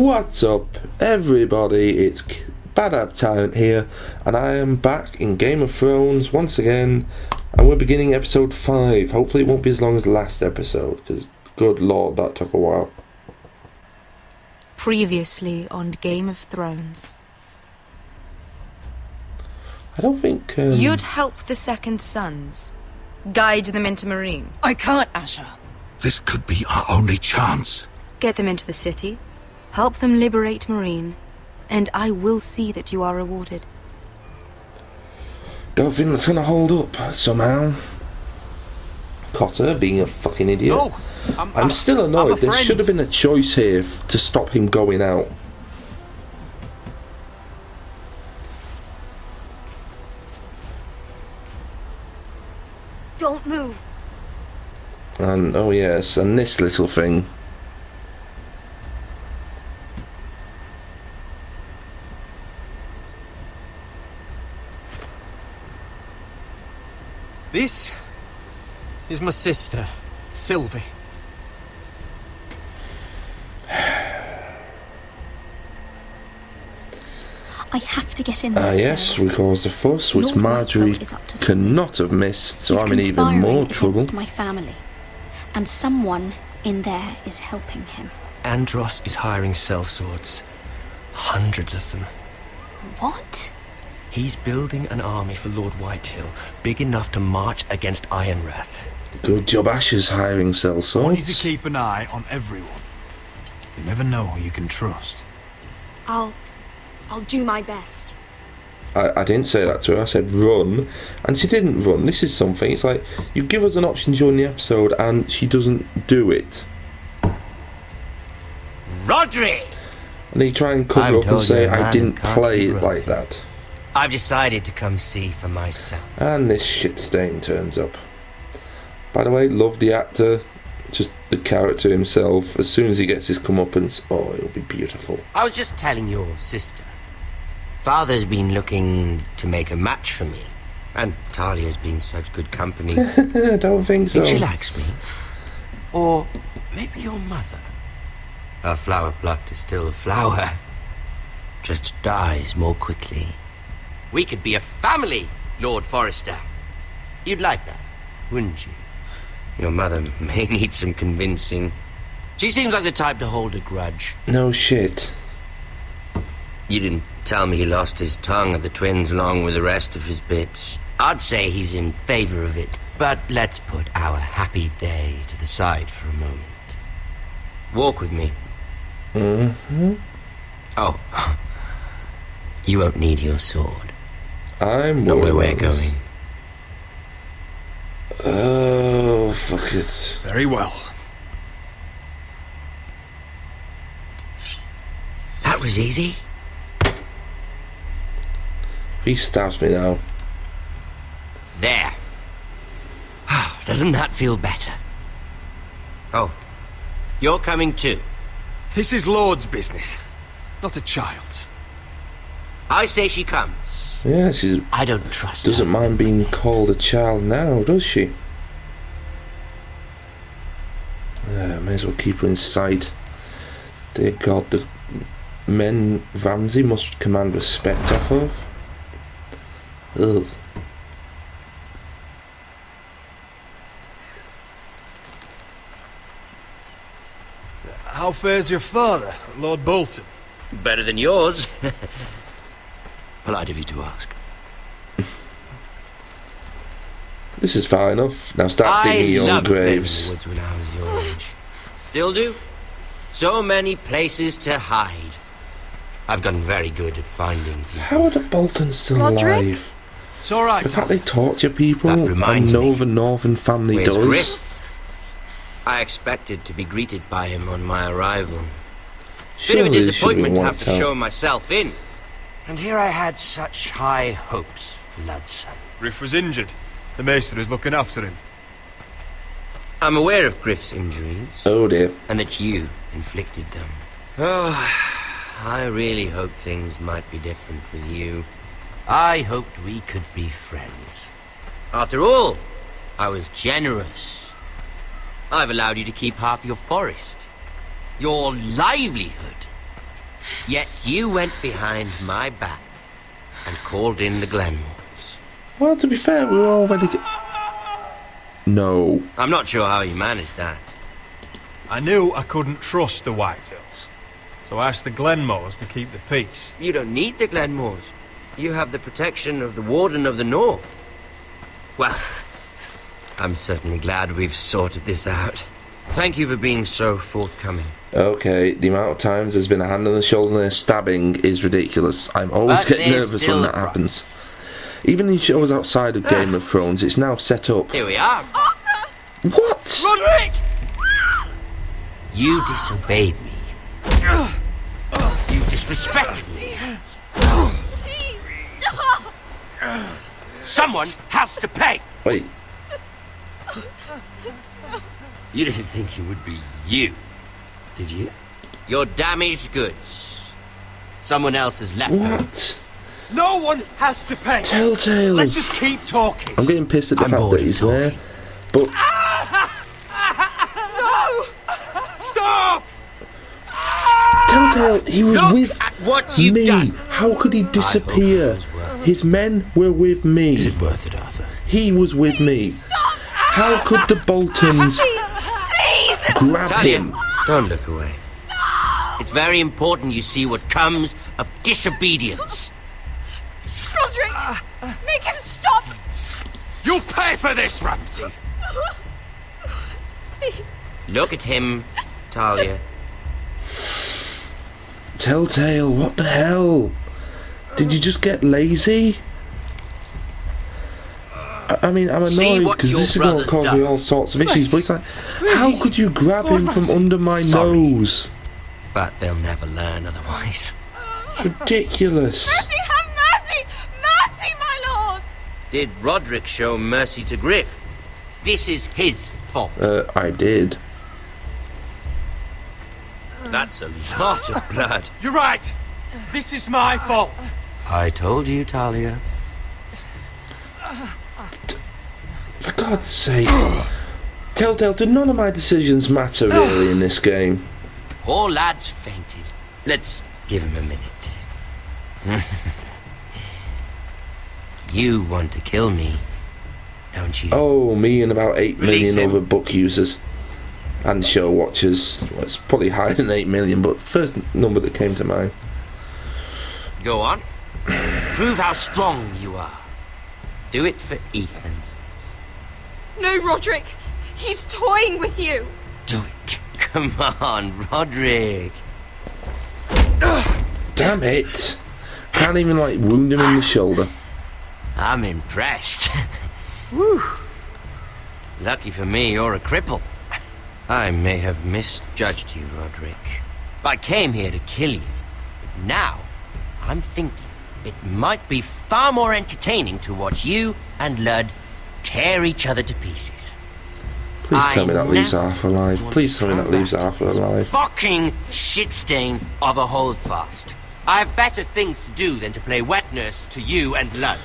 What's up, everybody? It's Bad Ab Tyrant here, and I am back in Game of Thrones once again, and we're beginning episode 5. Hopefully it won't be as long as the last episode, because good lord, that took a while. Previously on Game of Thrones. I don't think... You'd help the Second Sons. Guide them into Meereen. I can't, Asher. This could be our only chance. Get them into the city. Help them liberate Meereen. And I will see that you are rewarded. Don't think that's gonna hold up, somehow. Cotter being a fucking idiot. No, I'm still annoyed. There should have been a choice here to stop him going out. Don't move. And, oh yes, and this little thing. This is my sister, Sylvie. I have to get in there. Yes, Sarah. we caused a fuss, which Lord Marjorie Whitehall is up to cannot have missed, so He's I'm in even conspiring more trouble. against my family, and someone in there is helping him. Andros is hiring sellswords. Hundreds of them. What? He's building an army for Lord Whitehill, big enough to march against Ironrath. Good job Asher's hiring I want you to sellswords. keep an eye on everyone. You never know who you can trust. I'll do my best. I didn't say that to her, I said run, and she didn't run. This is something, it's like, you give us an option during the episode and she doesn't do it. Rodri! And they try and cover I'm up and told say, you're a I man didn't who can't play be it like broken. that. I've decided to come see for myself. And this shit stain turns up. By the way, love the actor, just the character himself. As soon as he gets his comeuppance, oh, it'll be beautiful. I was just telling your sister. Father's been looking to make a match for me. And Talia's been such good company. I don't think so. Think she likes me? Or maybe your mother? A flower plucked is still a flower. Just dies more quickly. We could be a family, Lord Forrester. You'd like that, wouldn't you? Your mother may need some convincing. She seems like the type to hold a grudge. No shit. You didn't tell me he lost his tongue at the twins along with the rest of his bits. I'd say he's in favor of it, but let's put our happy day to the side for a moment. Walk with me. Mm-hmm. Oh, you won't need your sword. I'm Not where worried we're about going. this. Oh, fuck it. Very well. That was easy. He stabs me now. There. Doesn't that feel better? Oh, you're coming too. This is Lord's business, not a child's. I say she comes. Yeah, she I don't trust doesn't her. mind being called a child now, does she? May as well keep her in sight. Dear God, the men Ramsay must command respect off of. Ugh. How fares your father, Lord Bolton? Better than yours. Polite of you to ask. This is far enough. Now start digging your own loved Beverly graves. Woods when I was your age. Still do. So many places to hide. I've gotten very good at finding people. How are the Boltons still Roderick? alive? It's all right, The fact Tom. they torture people, That and reminds no me. other Northern family Where's does. Griff? I expected to be greeted by him on my arrival. Bit of a Surely this should be disappointment to have wiped to out. show myself in. And here I had such high hopes for Ludson. Griff was injured. The maester is looking after him. I'm aware of Griff's injuries, Oh dear. and that you inflicted them. Oh, I really hoped things might be different with you. I hoped we could be friends. After all, I was generous. I've allowed you to keep half your forest, your livelihood. Yet you went behind my back and called in the Glenmores. Well, to be fair, we were already... No. I'm not sure how you managed that. I knew I couldn't trust the Whitehills, so I asked the Glenmores to keep the peace. You don't need the Glenmores. You have the protection of the Warden of the North. Well, I'm certainly glad we've sorted this out. Thank you for being so forthcoming. Okay, the amount of times there's been a hand on the shoulder and a stabbing is ridiculous. I'm always But getting there's nervous still when a that price. happens. Even in shows outside of Game of Thrones, it's now set up. Here we are. What? Roderick! You disobeyed me. You disrespected me. Someone has to pay. Wait, You didn't think it would be you, did you? Your damaged goods. Someone else has left them. what? No one has to pay. Telltale. Let's just keep talking. I'm getting pissed at the I'm fact bored that of he's there. talking. But No! Stop! Telltale, he was Look with at what you've me. done. How could he disappear? it was worth it. His men were with me. Is it worth it, Arthur? He was with me. Stop! How could the Boltons Please! grab Talia, him? don't look away. It's very important you see what comes of disobedience. Roderick! Make him stop! You'll pay for this, Ramsay. Look at him, Talia. Telltale, what the hell? Did you just get lazy? I mean, I'm See annoyed what because your this is going to brother's cause me done. all sorts of issues, but it's like, how could you grab Lord him from Ramsay. under my Sorry. nose? But they'll never learn otherwise. Ridiculous. Mercy, have mercy! Mercy, my lord! Did Roderick show mercy to Griff? This is his fault. I did. That's a lot of blood. You're right. This is my fault. I told you, Talia. For God's sake. Telltale, do none of my decisions matter really in this game? Poor lad's fainted. Let's give him a minute. You want to kill me, don't you? Oh, me and about 8 Release million him. other book users and show watchers. Well, it's probably higher than 8 million, but first number that came to mind. Go on. Prove how strong you are. Do it for Ethan. No, Roderick! He's toying with you! Do it. Come on, Roderick. Damn it! Can't even like wound him in the shoulder. I'm impressed. Woo. Lucky for me, you're a cripple. I may have misjudged you, Roderick. I came here to kill you, but now I'm thinking it might be far more entertaining to watch you and Ludd tear each other to pieces. Please tell me I that leaves never Arthur alive. want Please to tell me that come leaves back to Arthur this alive. Fucking shit stain of a holdfast. I have better things to do than to play wet nurse to you and Ludd.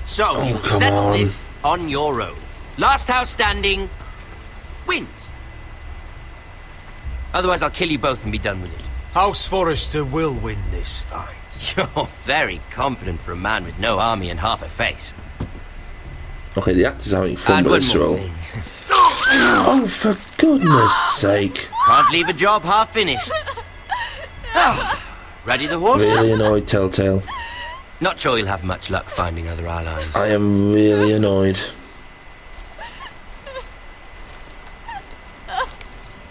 So you come settle on. this on your own. Last house standing wins. Otherwise, I'll kill you both and be done with it. House Forrester will win this fight. You're very confident for a man with no army and half a face. Okay, the actor's having fun And with one this more role. thing. Oh, for goodness sake. Can't leave a job half finished. Ready the horse? Really annoyed, Telltale. Not sure you'll have much luck finding other allies. I am really annoyed.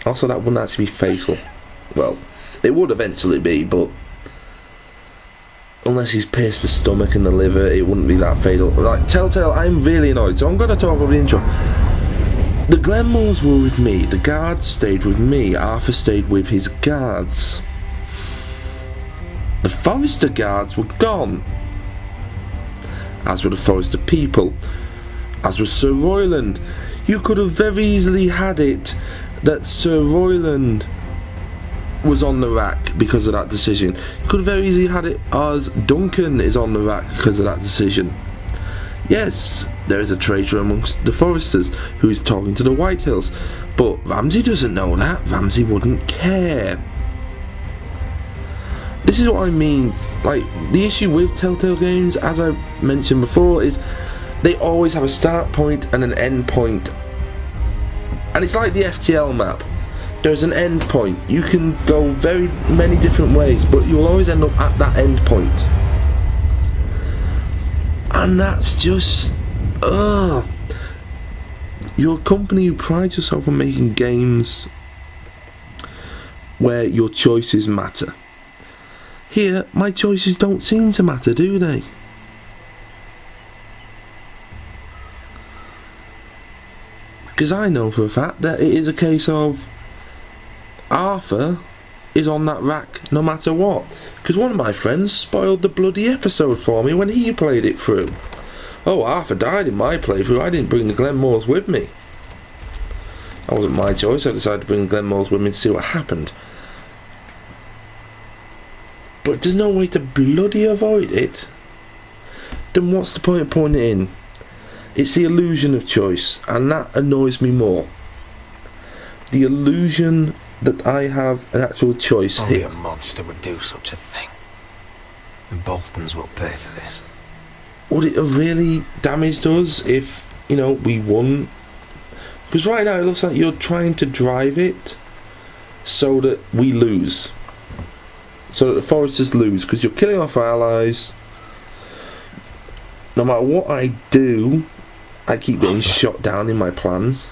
Also, that wouldn't actually be fatal. Well, it would eventually be, but unless he's pierced the stomach and the liver, it wouldn't be that fatal. Like, Telltale, I'm really annoyed, so I'm going to talk about the intro. The Glenmores were with me, the guards stayed with me, Arthur stayed with his guards. The Forrester guards were gone, as were the Forrester people, as was Sir Royland. You could have very easily had it that Sir Royland was on the rack because of that decision. You could have very easily had it as Duncan is on the rack because of that decision. Yes, there is a traitor amongst the Forresters who is talking to the Whitehills, but Ramsay doesn't know that. Ramsay wouldn't care. this is what I mean. Like, the issue with Telltale games, as I've mentioned before, is they always have a start point and an end point. And it's like the FTL map. There's an end point. You can go very many different ways, but you'll always end up at that end point. And that's just... You're a company who prides yourself on making games where your choices matter. Here, my choices don't seem to matter, do they? Because I know for a fact that it is a case of Arthur is on that rack no matter what. Because one of my friends spoiled the bloody episode for me when he played it through. Oh, Arthur died in my playthrough. I didn't bring the Glenmores with me. That wasn't my choice. I decided to bring the Glenmores with me to see what happened. But there's no way to bloody avoid it. Then what's the point of putting it in? It's the illusion of choice, and that annoys me more. The illusion that I have an actual choice Only here. a monster would do such a thing. The Boltons will pay for this. Would it have really damaged us if, you know, we won? Because right now it looks like you're trying to drive it so that we lose. So that the Foresters lose, because you're killing off our allies. No matter what I do, I keep getting shot down in my plans.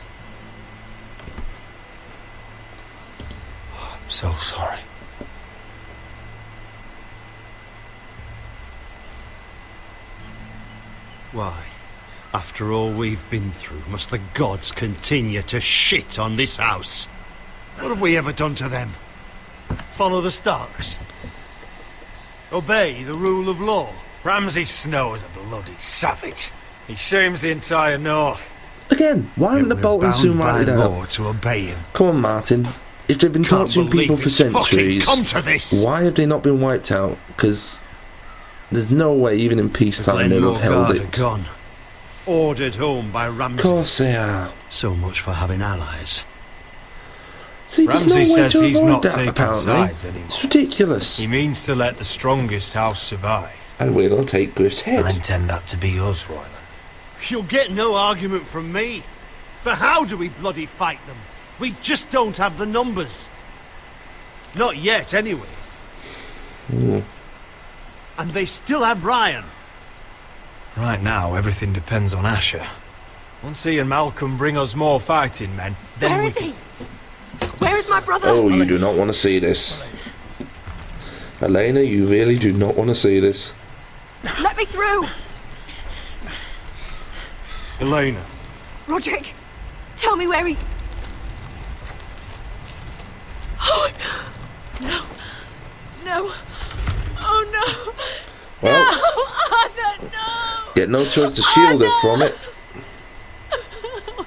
I'm so sorry. Why, after all we've been through, must the gods continue to shit on this house? What have we ever done to them? Follow the Starks? Obey the rule of law? Ramsay Snow is a bloody savage. He shames the entire north. Again, why haven't the We're Boltons soon bound by ratted law out? to obey him. Come on, Martin. If they've been Can't torturing people believe for it's fucking centuries, come to this. why have they not been wiped out? Because there's no way, even in The peacetime, they'll Glenmore have held Guard are it. gone. Ordered home by Ramsay. Of course they are. So much for having allies. See, there's Ramsay no way says to he's avoid not that, taking apparently. sides anymore. It's ridiculous. He means to let the strongest house survive. And we'll take Griff's I head. intend that to be us, Royland. You'll get no argument from me. But how do we bloody fight them? We just don't have the numbers. Not yet, anyway. And they still have Ryan. Right now, everything depends on Asher. Once he and Malcolm bring us more fighting men, then Where we is he? Where is my brother? Oh, you do not want to see this. Elena, you really do not want to see this. Let me through! Elena. Roderick, tell me where he... Oh, no. No. Oh, no. Well, No, Arthur, no! get no choice to shield her from it.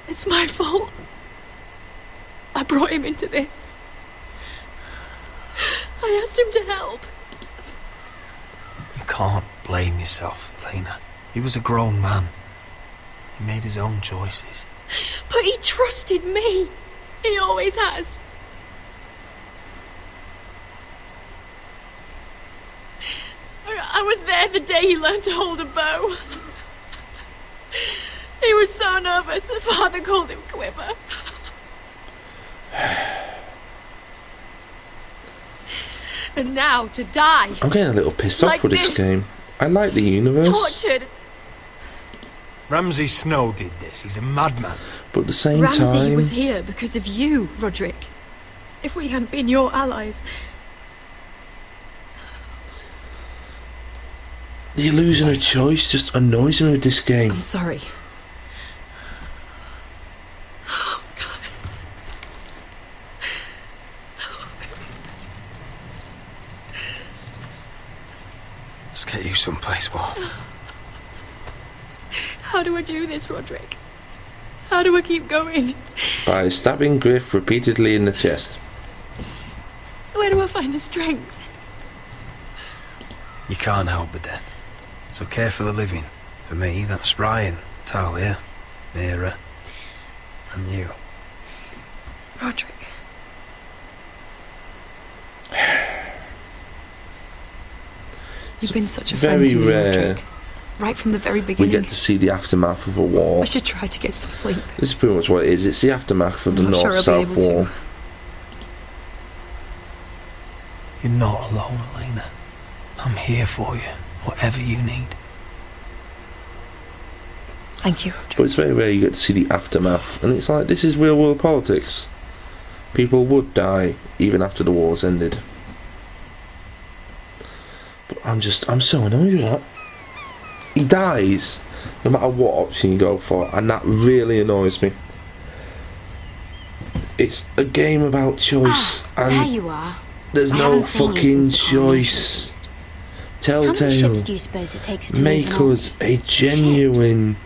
It's my fault. I brought him into this. I asked him to help. You can't blame yourself, Elena. He was a grown man. He made his own choices. But he trusted me. He always has. I was there the day he learned to hold a bow. He was so nervous that Father called him Quiver. And now to die. I'm getting a little pissed off Like with this this. game. I like the universe, Tortured. Ramsay Snow did this. He's a madman. but at the same Ramsay time, was here because of you, Roderick. If we hadn't been your allies... the illusion of choice just annoys me with this game. I'm sorry. Oh, God. Let's get you someplace warm. How do I do this, Roderick? How do I keep going? By stabbing Griff repeatedly in the chest. Where do I find the strength? You can't help the dead. So care for the living. For me, that's Ryan, Talia, Mira, and you. Roderick. You've been such a very friend to me, rare. Roderick. Right from the very We beginning. get to see the aftermath of a war. I should try to get some sleep. This is pretty much what it is. It's the aftermath of the I'm not sure I'll be North-South able to. War. You're not alone, Elena. I'm here for you, whatever you need. Thank you, Roderick. But it's very rare you get to see the aftermath. And it's like, this is real world politics. People would die even after the war's ended. But I'm so annoyed with that. He dies no matter what option you go for, and that really annoys me. It's a game about choice, There and you are. there's I no haven't seen you fucking since the coronation choice. feast. How many ships Telltale, do you suppose it takes to make move an us a genuine,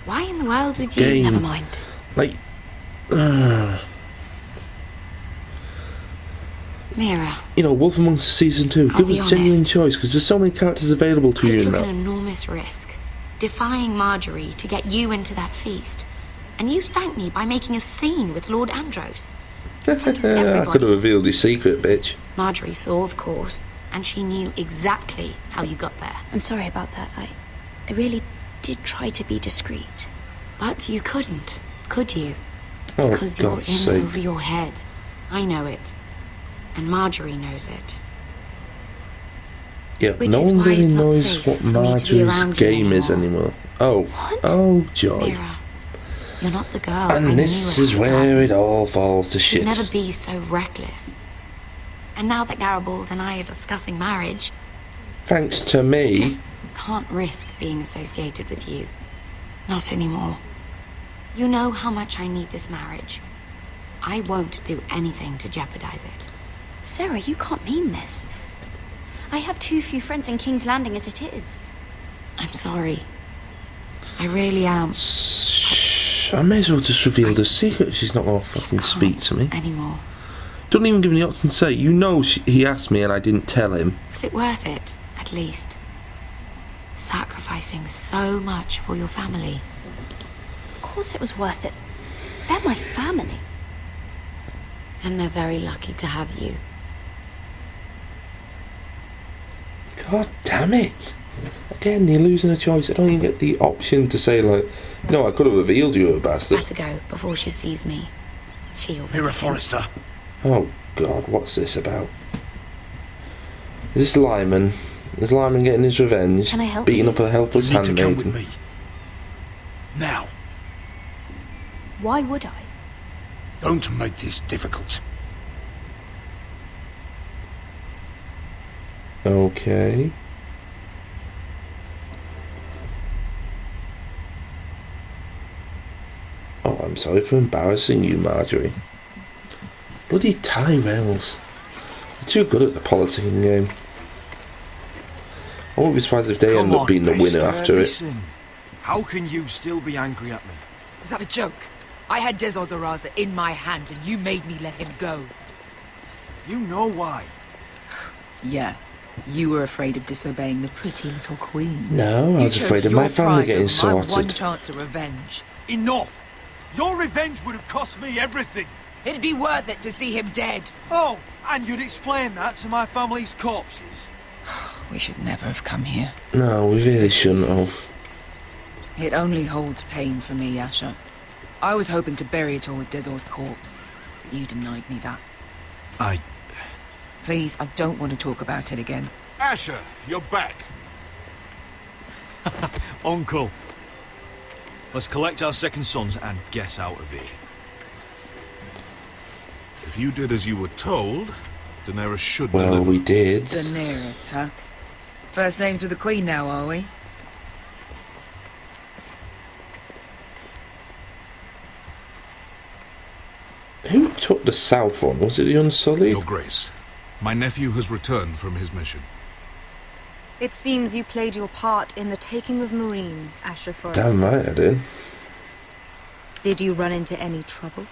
Why in the world would you? game. Never mind. like, Mira, you know, Wolf Among Us Season 2, I'll give be us genuine honest. choice, because there's so many characters available to I you took now. an enormous risk, defying Marjorie to get you into that feast. And you thanked me by making a scene with Lord Andros. In front of I could everybody. have revealed your secret, bitch. Marjorie saw, of course, and she knew exactly how you got there. I'm sorry about that. I really did try to be discreet. But you couldn't, could you? Oh, Because you're in God's sake. over your head. I know it. And Marjorie knows it. Yeah, Which no is one why really it's not knows safe what for me to be Marjorie's around you game is anymore. anymore. Oh, What? oh joy. Mira, you're not the girl I And knew this at is the where garden. it all falls to Should shit. never be so reckless. And now that Garibald and I are discussing marriage, Thanks to me. just can't risk being associated with you. Not anymore. You know how much I need this marriage. I won't do anything to jeopardize it. Sarah, you can't mean this. I have too few friends in King's Landing as it is. I'm sorry. I really am. Shh, I may as well just reveal the secret. She's not going to Just fucking speak can't to me. anymore. Don't even give me the option to say. You know he asked me and I didn't tell him. Was it worth it, at least? Sacrificing so much for your family. Of course it was worth it. They're my family. And they're very lucky to have you. God damn it. Again, you're losing a choice. I don't even get the option to say, like, you know, I could have revealed you were a bastard. Better go before she sees me. She already Mira thinks- Forrester. Oh, God, what's this about? Is this Lyman? Is Lyman getting his revenge? Can I help beating you? up a helpless You need to come with handmaiden? me. Now, Why would I? don't make this difficult. Okay. Oh, I'm sorry for embarrassing you, Marjorie. Bloody Tyrells. You're too good at the politicking game. I won't be surprised if they end up being the winner after it. listen. How can you still be angry at me? Is that a joke? I had Des Ozaraza in my hand and you made me let him go. You know why. Yeah. You were afraid of disobeying the pretty little queen. No, I You was chose afraid of your my family prize getting over my one sorted. chance of revenge. Enough! Your revenge would have cost me everything. It'd be worth it to see him dead. Oh, and you'd explain that to my family's corpses. We should never have come here. No, we really shouldn't have. It only holds pain for me, Asher. I was hoping to bury it all with Dezor's corpse. But you denied me that. Please, I don't want to talk about it again. Asher, you're back. Uncle. Let's collect our second sons and get out of here. If you did as you were told, Daenerys should Well, deliver. we did. Daenerys, huh? First names with the Queen now, are we? Who took the south one? Was it the Unsullied? Your Grace, my nephew has returned from his mission. It seems you played your part in the taking of Marine, Asher Forrester. Damn right I did. Did you run into any trouble?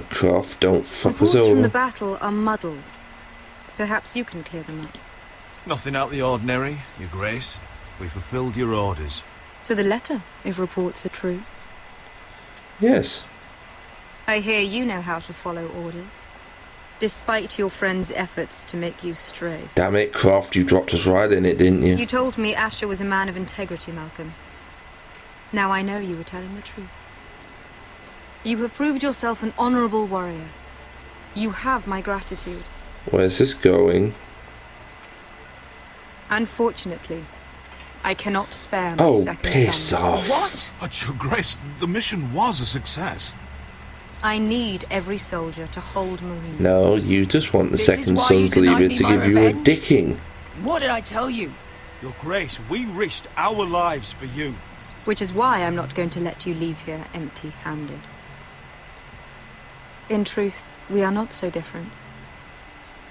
Croft, don't fuck us Reports from over. the battle are muddled. Perhaps you can clear them up. Nothing out of the ordinary, Your Grace. We fulfilled your orders. To the letter, if reports are true. Yes. I hear you know how to follow orders. despite your friend's efforts to make you stray. Damn it, Croft, you dropped us right in it, didn't you? You told me Asher was a man of integrity, Malcolm. Now I know you were telling the truth. You have proved yourself an honourable warrior. You have my gratitude. Where's this going? Unfortunately, I cannot spare my second piss son. off. What? But, Your Grace, the mission was a success. I need every soldier to hold Marine. No, you just want the This second is why you son's leader denied to me my give you a revenge? dicking. What did I tell you? Your Grace, we risked our lives for you. Which is why I'm not going to let you leave here empty-handed. In truth, we are not so different.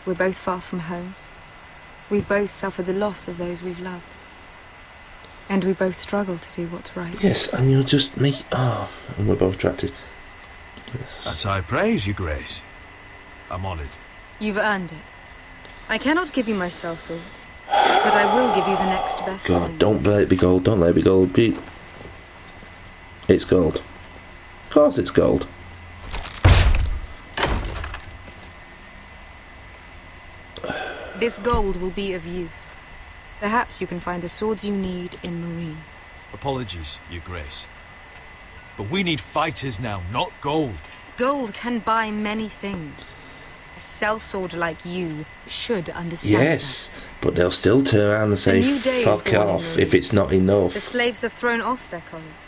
We're both far from home. We've both suffered the loss of those we've loved. And we both struggle to do what's right. Yes, and you'll just make... Oh, and we're both attracted. That's high praise, Your Grace. I'm honoured. You've earned it. I cannot give you my cell swords, but I will give you the next best God, thing. don't let it be gold, don't let it be gold. It's gold. Of course it's gold. This gold will be of use. Perhaps you can find the swords you need in Marine. Apologies, Your Grace. But we need fighters now, not gold. Gold can buy many things. A sellsword like you should understand Yes, but they'll still turn around and say, new day is fuck born in off, Marine. if it's not that. enough. The slaves have thrown off their collars.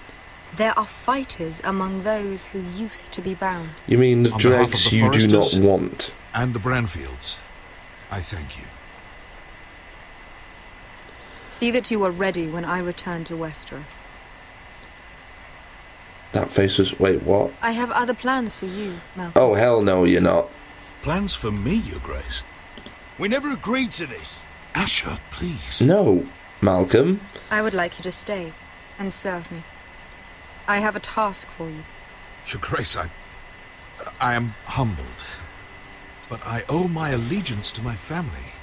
There are fighters among those who used to be bound. You mean the On behalf of dregs the you do not Foresters want? And the Branfields, I thank you. See that you are ready when I return to Westeros. That face was... Wait, what? I have other plans for you, Malcolm. Oh, hell no, you're not. Plans for me, Your Grace? We never agreed to this. Asher, please. No, Malcolm. I would like you to stay and serve me. I have a task for you. Your Grace, I am humbled. But I owe my allegiance to my family.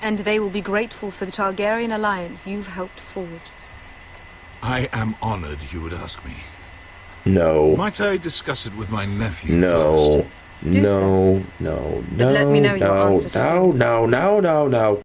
And they will be grateful for the Targaryen alliance you've helped forge. I am honored you would ask me. No. Might I discuss it with my nephew No. first? Do so. No. But let me know your answer No. soon. No.